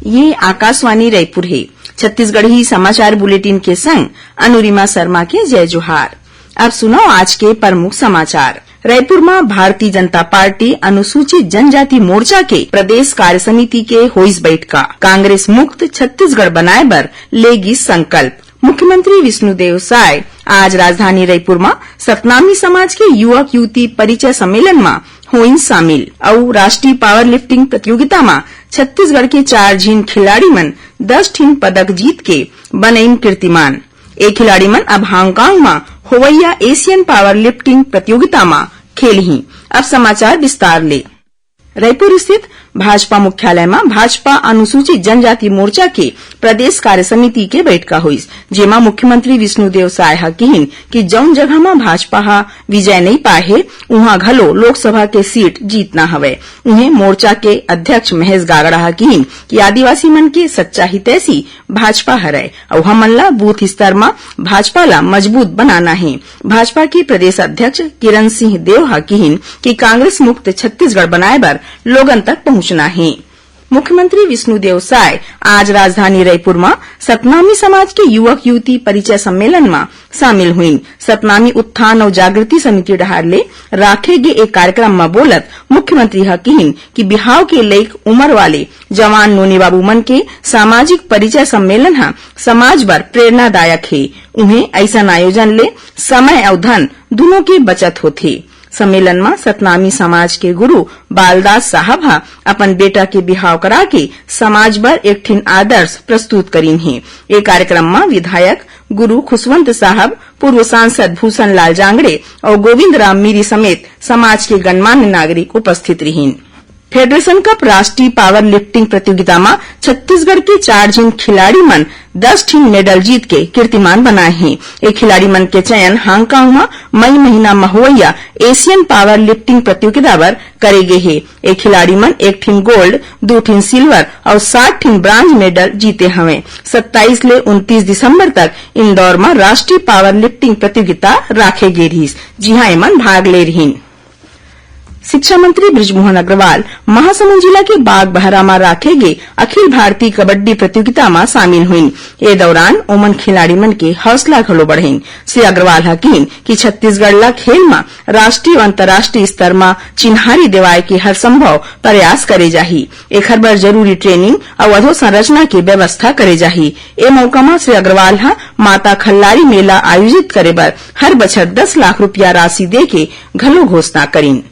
ये आकाशवाणी रायपुर है। छत्तीसगढ़ी समाचार बुलेटिन के संग अनुरिमा शर्मा के जय जोहार। अब सुनो आज के प्रमुख समाचार। रायपुर में भारतीय जनता पार्टी अनुसूचित जनजाति मोर्चा के प्रदेश कार्य समिति के होइस बैठका। कांग्रेस मुक्त छत्तीसगढ़ बनाए बर लेगी संकल्प। मुख्यमंत्री विष्णुदेव साय आज राजधानी रायपुर में सतनामी समाज के युवक युवती परिचय सम्मेलन में होइन शामिल और राष्ट्रीय पावर लिफ्टिंग प्रतियोगिता में छत्तीसगढ़ के 4 झीन खिलाड़ी मन 10 ठीन पदक जीत के बनईन कीर्तिमान। एक खिलाड़ी मन अब हांगकांग में होवैया एशियन पावर लिफ्टिंग प्रतियोगिता में खेल ही। अब समाचार विस्तार ले। रायपुर स्थित भाजपा मुख्यालय में भाजपा अनुसूचित जनजाति मोर्चा के प्रदेश कार्य समिति के बैठका हुई, जेमा मुख्यमंत्री विष्णुदेव साय हा कहिन कि जौन जगह में भाजपा हा विजय नहीं पाए है उहाँ घलो लोकसभा के सीट जीतना हवे। उन्हें मोर्चा के अध्यक्ष महेश गागड़ा हा कहिन कि आदिवासी मन के सच्चा हितैषी भाजपा हरय और हमन ला बूथ स्तर में भाजपा ला मजबूत बनाना है। भाजपा के प्रदेश अध्यक्ष किरण सिंह देव हा कहिन कि कांग्रेस मुक्त छत्तीसगढ़ बनाए बर लोगन तक पहुंचना है। मुख्यमंत्री विष्णुदेव साय आज राजधानी रायपुर में सतनामी समाज के युवक युवती परिचय सम्मेलन में शामिल हुई। सतनामी उत्थान और जागृति समिति डहारले राखे गे एक कार्यक्रम में बोलत मुख्यमंत्री हा कहिन कि बिहाव के लइक उम्र वाले जवान नोनी बाबू मन के सामाजिक परिचय सम्मेलन हा समाज बर प्रेरणादायक है। उन्हें ऐसा आयोजन ले समय और धन दोनों के बचत होथे। सम्मेलन में सतनामी समाज के गुरु बालदास साहब हा अपन बेटा के बिहाव करा के समाज बर एक ठीन आदर्श प्रस्तुत करीन है। एक कार्यक्रम में विधायक गुरु खुशवंत साहब, पूर्व सांसद भूषण लाल जांगड़े और गोविंद राम मीरी समेत समाज के गणमान्य नागरिक उपस्थित रहीन। फेडरेशन कप राष्ट्रीय पावर लिफ्टिंग प्रतियोगिता में छत्तीसगढ़ के 4 झीन खिलाड़ी मन 10 ठीन मेडल जीत के कीर्तिमान बनाए हैं। एक खिलाड़ी मन के चयन हांगकांग में मई महीना में होवैया एशियन पावर लिफ्टिंग प्रतियोगिता बर करे गे है। एक खिलाड़ी मन 1 ठीन गोल्ड, 2 ठीन सिल्वर और 60 ठीन ब्रांज मेडल जीते हवे। 27 ले 29 दिसंबर तक इंदौर में राष्ट्रीय पावर लिफ्टिंग प्रतियोगिता राखे गे रहीस, जिहा एमन भाग ले रहीन। शिक्षा मंत्री बृजमोहन अग्रवाल महासमुंद जिला के बाग बहरा में राखे गे अखिल भारतीय कबड्डी प्रतियोगिता में शामिल हुईन। ए दौरान ओमन खिलाड़ी मन के हौसला घलो बढ़ेन। श्री अग्रवाल हा कहिन कि छत्तीसगढ़ ला खेल में राष्ट्रीय और अंतर्राष्ट्रीय स्तर में चिन्हारी देवाए के हर संभव प्रयास करे जाही। एखर बर जरूरी ट्रेनिंग और अधोसंरचना की व्यवस्था करे जाही। ए मौका में श्री अग्रवाल हा माता खल्लारी मेला आयोजित करे बर हर बछर 10 लाख रुपया राशि दे के घलो घोषणा करीन।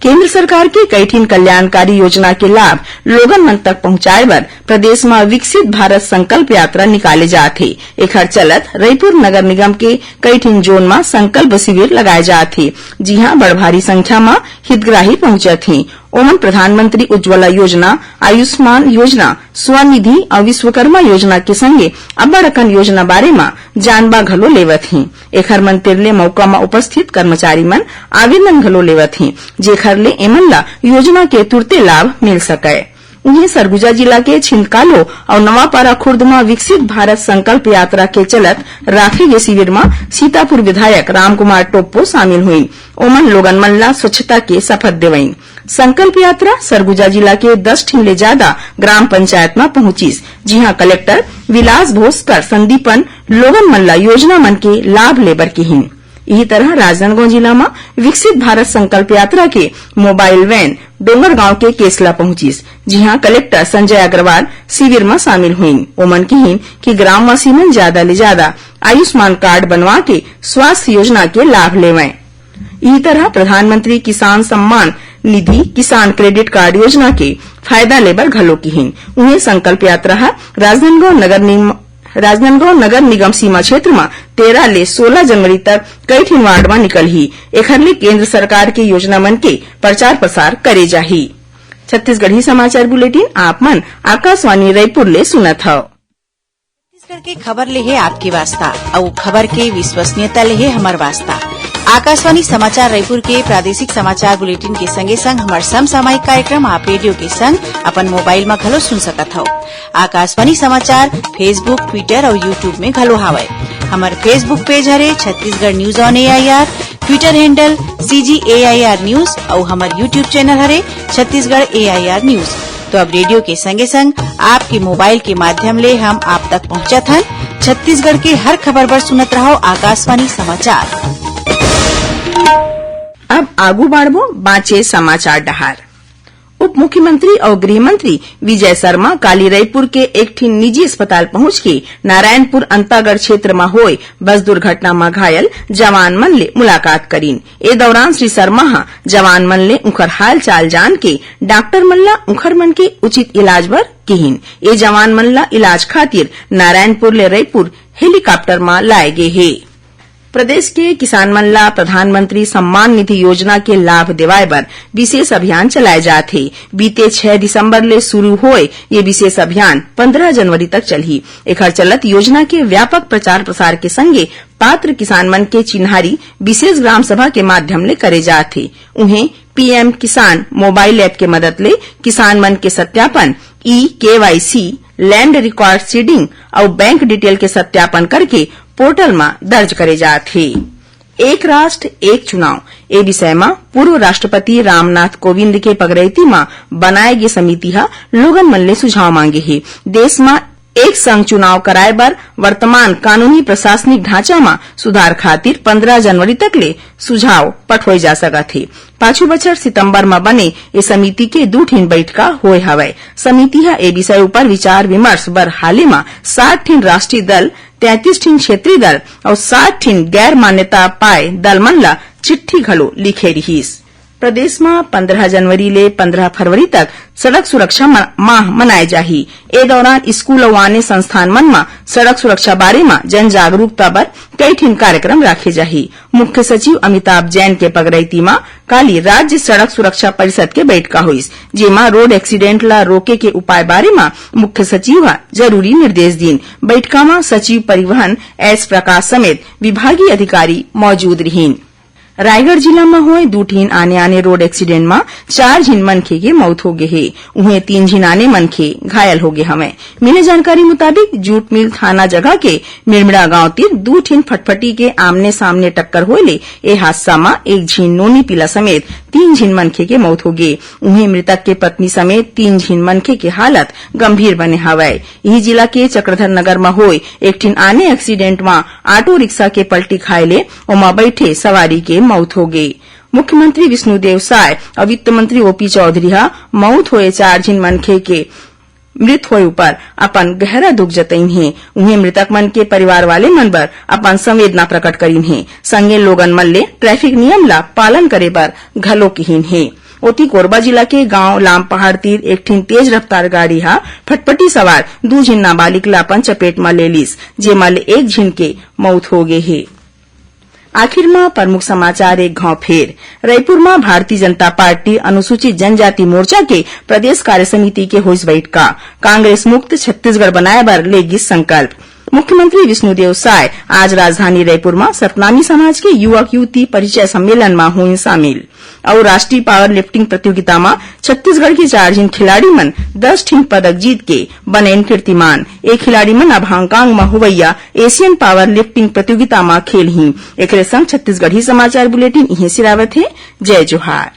केंद्र सरकार के कई ठीन कल्याणकारी योजना के लाभ लोगन मन तक पहुंचाए बर प्रदेश में विकसित भारत संकल्प यात्रा निकाले जात है। एखर चलत रायपुर नगर निगम के कई ठीन जोन में संकल्प शिविर लगाए जात है, जिहां बड़ भारी संख्या में हितग्राही पहुंचत हैं। ओमन प्रधानमंत्री उज्ज्वला योजना, आयुष्मान योजना, स्वनिधि और विश्वकर्मा योजना के संगे अब्बड़ अकन योजना बारे में जानबा घलो लेवत हैं। एखर मन तिरले मौका में उपस्थित कर्मचारी मन आवेदन घलो लेवत हैं, जेखर ले एमन ला योजना के तुरते लाभ मिल सके। उन्हें सरगुजा जिला के छिंदकालो और नवापारा खुर्द में विकसित भारत संकल्प यात्रा के चलत राखे गे शिविर में सीतापुर विधायक रामकुमार टोप्पो शामिल हुई। ओमन लोगन मन ला स्वच्छता के शपथ देवईन। संकल्प यात्रा सरगुजा जिला के 10 ठीन ले ज्यादा ग्राम पंचायत में पहुंचीस, जिहां कलेक्टर विलास भोसकर संदीपन लोगन मन ला योजना मन के लाभ लेबर कहिन। इसी तरह राजनांदगांव जिला में विकसित भारत संकल्प यात्रा के मोबाइल वैन डोंगरगांव के केसला पहुंचीस, जिहां कलेक्टर संजय अग्रवाल शिविर में शामिल हुईन। ओमन कहिन कि ग्रामवासी मन ज्यादा ले ज्यादा आयुष्मान कार्ड बनवा के स्वास्थ्य योजना के लाभ लेवें। इसी तरह प्रधानमंत्री किसान सम्मान निधि किसान क्रेडिट कार्ड योजना के फायदा लेबर घलो कहिन। उन्हें संकल्प यात्रा राजनांदगांव नगर निगम सीमा क्षेत्र में 13 ले 16 जनवरी तक कई ठीन वार्ड में निकल ही। एखर ले केंद्र सरकार के योजना मन के प्रचार प्रसार करे जाही। छत्तीसगढ़ी समाचार बुलेटिन आप मन आकाशवाणी रायपुर ले सुनत हव। छत्तीसगढ़ के खबर ले है आपके वास्ता और खबर के विश्वसनीयता ले है हमार वास्ता। आकाशवाणी समाचार रायपुर के प्रादेशिक समाचार बुलेटिन के संगे संग हमार समसामयिक कार्यक्रम आप रेडियो के संग अपन मोबाइल में घलो सुन सकत हव। आकाशवाणी समाचार फेसबुक, ट्विटर और यूट्यूब में घलो हावय। हमार फेसबुक पेज हरे Chhattisgarh news on AIR, Twitter handle CGAIR news और हमार यूट्यूब चैनल हरे छत्तीसगढ़ AIR न्यूज। तो अब रेडियो के संगे संग आपके मोबाइल के माध्यम ले हम आप तक पहुंचत हन। छत्तीसगढ़ के हर खबर पर सुनत रहो आकाशवाणी समाचार। अब आगू बाढ़बो बाँचे समाचार डहार। उप मुख्यमंत्री और गृह मंत्री विजय शर्मा काली रायपुर के एक ठिन निजी अस्पताल पहुंच के नारायणपुर अंतागढ़ क्षेत्र में होए बस दुर्घटना में घायल जवान मन ले मुलाकात करीन। ए दौरान श्री शर्मा हा जवान मन ले उखर हाल चाल जान के डॉक्टर मन ला उखर मन के उचित इलाज बर केहिन। ए जवान मन ला इलाज खातिर नारायणपुर ले रायपुर हेलीकॉप्टर में लाए गे हे। प्रदेश के किसान मन ला प्रधानमंत्री सम्मान निधि योजना के लाभ दिवाए बर विशेष अभियान चलाए जात हे। बीते 6 दिसंबर ले शुरू होए ये विशेष अभियान 15 जनवरी तक चलही। एखर चलत योजना के व्यापक प्रचार प्रसार के संगे पात्र किसान मन के चिन्हारी विशेष ग्राम सभा के माध्यम ले करे जात हे। उन्हें पीएम किसान मोबाइल ऐप के मदद ले किसान मन के सत्यापन KYC, लैंड रिकॉर्ड सीडिंग और बैंक डिटेल के सत्यापन करके पोर्टल में दर्ज करे जात हे। एक राष्ट्र एक चुनाव ए विषय में पूर्व राष्ट्रपति रामनाथ कोविंद के पगरैती में बनाए गे समिति हा लोगन मन ले सुझाव मांगे हे। देश में एक संग चुनाव कराए बर वर्तमान कानूनी प्रशासनिक ढांचा में सुधार खातिर 15 जनवरी तक ले सुझाव पठोए जा सकत हे। पाछू बछर सितंबर में बने ए समिति के 2 ठिन बैठका होए हवय। समिति हा ए विषय ऊपर विचार विमर्श बर हाले में 60 ठिन राष्ट्रीय दल, 33 ठिन क्षेत्रीय दल और 60 ठिन गैर मान्यता पाए दल मन ला चिट्ठी घलो लिखे रहीस। प्रदेश में 15 जनवरी ले 15 फरवरी तक सड़क सुरक्षा माह मनाए जाही। ए दौरान स्कूल और अन्य संस्थान मन में सड़क सुरक्षा बारे में जन जागरूकता बर कई ठिन कार्यक्रम राखे जाही। मुख्य सचिव अमिताभ जैन के पगरैती में काली राज्य सड़क सुरक्षा परिषद के बैठका हुईस, जेमा रोड एक्सीडेंट ला रोके के उपाय बारे में मुख्य सचिव हा जरूरी निर्देश दीन। बैठका में सचिव परिवहन एस प्रकाश समेत विभागीय अधिकारी मौजूद रहीन। रायगढ़ जिला में हुए 2 ठिन आने रोड एक्सीडेंट में 4 झिन मनखे के मौत हो गए हे। उन्हें 3 झिन आने मनखे घायल हो गए हमें। मिले जानकारी मुताबिक जूट मिल थाना जगह के मिरमिड़ा गांव तीर 2 ठिन फटफटी के आमने सामने टक्कर होले ए हादसा में 1 झिन नोनी पीला समेत 3 झिन मनखे के मौत हो गए। उन्हें मृतक के पत्नी समेत 3 झिन मनखे के हालत गंभीर बने हवय। यही जिला के चक्रधर नगर में हुए एक ठिन आने एक्सीडेंट में ऑटो रिक्शा के पलटी खायले ओमा बैठे सवारी के मौत हो गई। मुख्यमंत्री विष्णुदेव साय और वित्त मंत्री ओपी चौधरी हा मौत हुए 4 झिन मनखे के मृत होए ऊपर अपन गहरा दुख जतईन हे। उन्हें मृतक मन के परिवार वाले मन बर अपन संवेदना प्रकट करीन हे। संगे लोगन मन ले ट्रैफिक नियम ला पालन करे बर घलो कहीन हे। ओती कोरबा जिला के गांव लाम पहाड़ तीर एक ठिन तेज रफ्तार गाड़ी हा फटफटी सवार 2 झिन नाबालिग ला अपन चपेट में ले लीस, जेमा ले 1 झिन के मौत हो गए हे। आखिर में प्रमुख समाचार एक घाव फेर। रायपुर में भारतीय जनता पार्टी अनुसूचित जनजाति मोर्चा के प्रदेश कार्य समिति के होइस बैठका। कांग्रेस मुक्त छत्तीसगढ़ बनाए बर लेगी संकल्प। मुख्यमंत्री विष्णुदेव साय आज राजधानी रायपुर में सतनामी समाज के युवक युवती परिचय सम्मेलन में हुई शामिल और राष्ट्रीय पावर लिफ्टिंग प्रतियोगिता में छत्तीसगढ़ के 4 झिन खिलाड़ी मन 10 ठिन पदक जीत के बनेन कीर्तिमान। एक खिलाड़ी मन अब हांगकांग में हुवैया एशियन पावर लिफ्टिंग प्रतियोगिता में खेल ही। एक संग छत्तीसगढ़ी समाचार बुलेटिन इहे सिरावत है। जय जोहार।